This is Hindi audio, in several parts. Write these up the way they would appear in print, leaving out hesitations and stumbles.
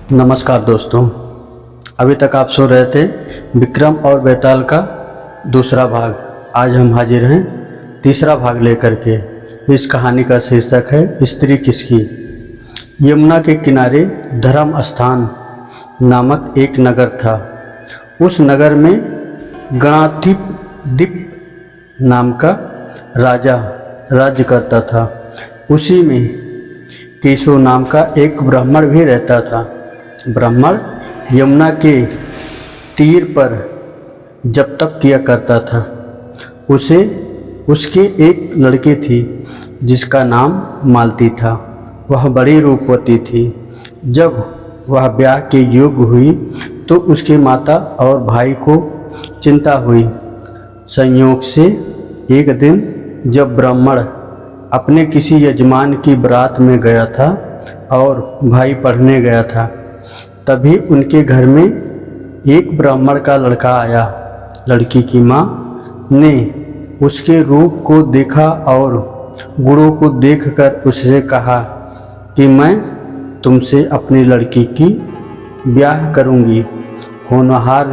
नमस्कार दोस्तों, अभी तक आप सो रहे थे विक्रम और बेताल का दूसरा भाग। आज हम हाजिर हैं तीसरा भाग लेकर के। इस कहानी का शीर्षक है स्त्री किसकी। यमुना के किनारे धर्म स्थान नामक एक नगर था। उस नगर में गणाधिप नाम का राजा राज्य करता था। उसी में केशव नाम का एक ब्राह्मण भी रहता था। ब्राह्मण यमुना के तीर पर जब तप किया करता था। उसके एक लड़की थी जिसका नाम मालती था। वह बड़ी रूपवती थी। जब वह ब्याह के योग्य हुई तो उसके माता और भाई को चिंता हुई। संयोग से एक दिन जब ब्राह्मण अपने किसी यजमान की बारात में गया था और भाई पढ़ने गया था, तभी उनके घर में एक ब्राह्मण का लड़का आया। लड़की की माँ ने उसके रूप को देखा और गुणों को देखकर उससे कहा कि मैं तुमसे अपनी लड़की की ब्याह करूँगी। होनहार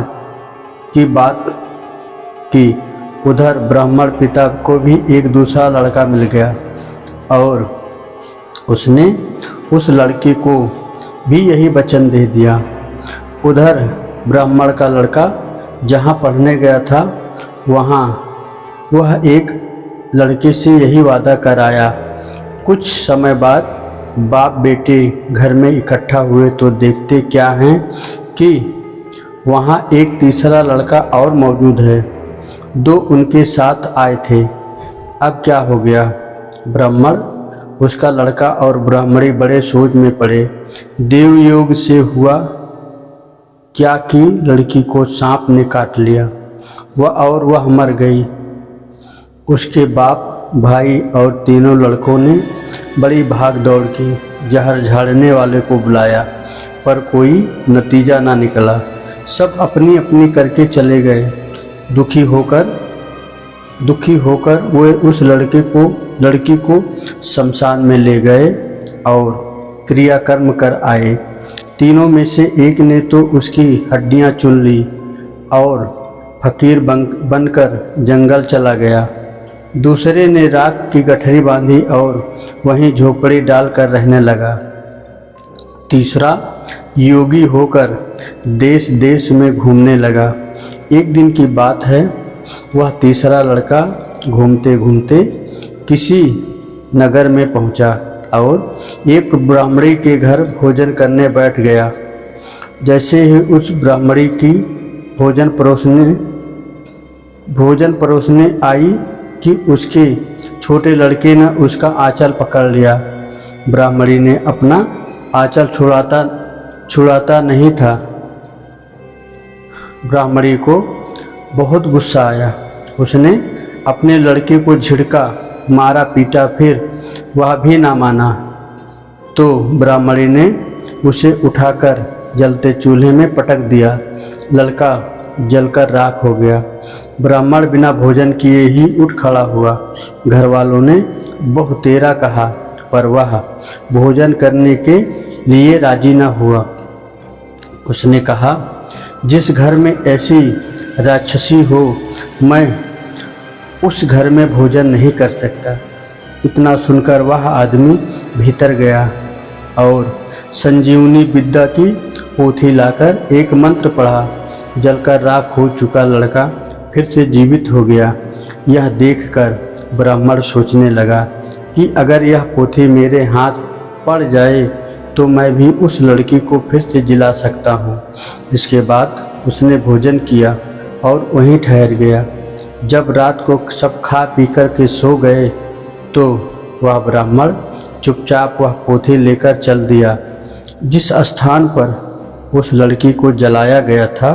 की बात की उधर ब्राह्मण पिता को भी एक दूसरा लड़का मिल गया और उसने उस लड़के को भी यही वचन दे दिया। उधर ब्राह्मण का लड़का जहाँ पढ़ने गया था वहाँ वह एक लड़के से यही वादा कर आया। कुछ समय बाद बाप बेटे घर में इकट्ठा हुए तो देखते क्या हैं कि वहाँ एक तीसरा लड़का और मौजूद है। दो उनके साथ आए थे। अब क्या हो गया? ब्राह्मण, उसका लड़का और ब्राह्मणी बड़े सोच में पड़े। देव योग से हुआ क्या कि लड़की को सांप ने काट लिया। वह मर गई। उसके बाप, भाई और तीनों लड़कों ने बड़ी भाग दौड़ की। जहर झाड़ने वाले को बुलाया पर कोई नतीजा ना निकला। सब अपनी अपनी करके चले गए। दुखी होकर वे उस लड़की को शमशान में ले गए और क्रियाकर्म कर आए। तीनों में से एक ने तो उसकी हड्डियां चुन ली और फकीर बनकर जंगल चला गया। दूसरे ने राख की गठरी बांधी और वहीं झोपड़ी डालकर रहने लगा। तीसरा योगी होकर देश देश में घूमने लगा। एक दिन की बात है, वह तीसरा लड़का घूमते घूमते किसी नगर में पहुंचा और एक ब्राह्मणी के घर भोजन करने बैठ गया। जैसे ही उस ब्राह्मणी की भोजन परोसने आई कि उसके छोटे लड़के ने उसका आंचल पकड़ लिया। ब्राह्मणी ने अपना आंचल छुड़ाता नहीं था। ब्राह्मणी को बहुत गुस्सा आया। उसने अपने लड़के को झिड़का, मारा, पीटा, फिर वह भी ना माना तो ब्राह्मणी ने उसे उठाकर जलते चूल्हे में पटक दिया। लड़का जलकर राख हो गया। ब्राह्मण बिना भोजन किए ही उठ खड़ा हुआ। घर वालों ने बहुतेरा कहा पर वह भोजन करने के लिए राजी न हुआ। उसने कहा, जिस घर में ऐसी राक्षसी हो मैं उस घर में भोजन नहीं कर सकता। इतना सुनकर वह आदमी भीतर गया और संजीवनी विद्या की पोथी लाकर एक मंत्र पढ़ा। जलकर राख हो चुका लड़का फिर से जीवित हो गया। यह देखकर ब्राह्मण सोचने लगा कि अगर यह पोथी मेरे हाथ पड़ जाए तो मैं भी उस लड़की को फिर से जिला सकता हूँ। इसके बाद उसने भोजन किया और वहीं ठहर गया। जब रात को सब खा पी कर के सो गए तो वह ब्राह्मण चुपचाप वह पोथी लेकर चल दिया। जिस स्थान पर उस लड़की को जलाया गया था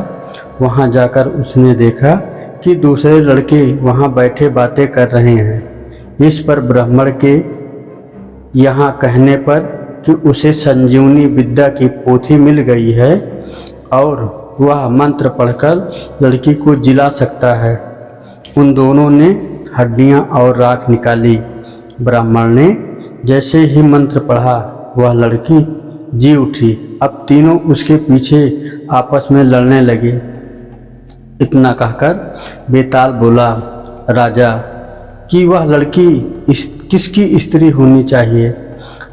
वहाँ जाकर उसने देखा कि दूसरे लड़के वहाँ बैठे बातें कर रहे हैं। इस पर ब्राह्मण के यहाँ कहने पर कि उसे संजीवनी विद्या की पोथी मिल गई है और वह मंत्र पढ़कर लड़की को जिला सकता है। उन दोनों ने हड्डियां और राख निकाली। ब्राह्मण ने जैसे ही मंत्र पढ़ा वह लड़की जी उठी। अब तीनों उसके पीछे आपस में लड़ने लगे। इतना कहकर बेताल बोला, राजा कि वह लड़की किसकी स्त्री होनी चाहिए।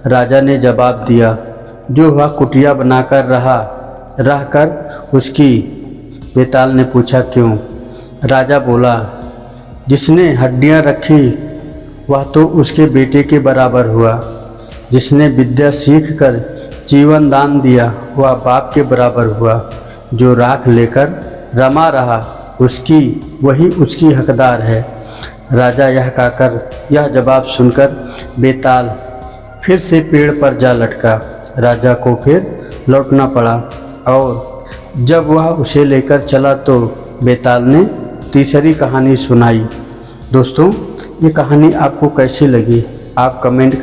राजा ने जवाब दिया, जो वह कुटिया बनाकर रहकर उसकी। बेताल ने पूछा, क्यों। राजा बोला, जिसने हड्डियां रखी वह तो उसके बेटे के बराबर हुआ, जिसने विद्या सीख कर जीवन दान दिया वह बाप के बराबर हुआ, जो राख लेकर रमा रहा वही उसकी हकदार है। राजा यह जवाब सुनकर बेताल फिर से पेड़ पर जा लटका। राजा को फिर लौटना पड़ा और जब वह उसे लेकर चला तो बेताल ने तीसरी कहानी सुनाई। दोस्तों, ये कहानी आपको कैसी लगी आप कमेंट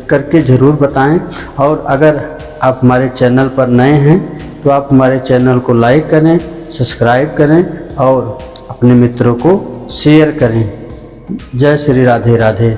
करके ज़रूर बताएं। और अगर आप हमारे चैनल पर नए हैं तो आप हमारे चैनल को लाइक करें, सब्सक्राइब करें और अपने मित्रों को शेयर करें। जय श्री राधे राधे।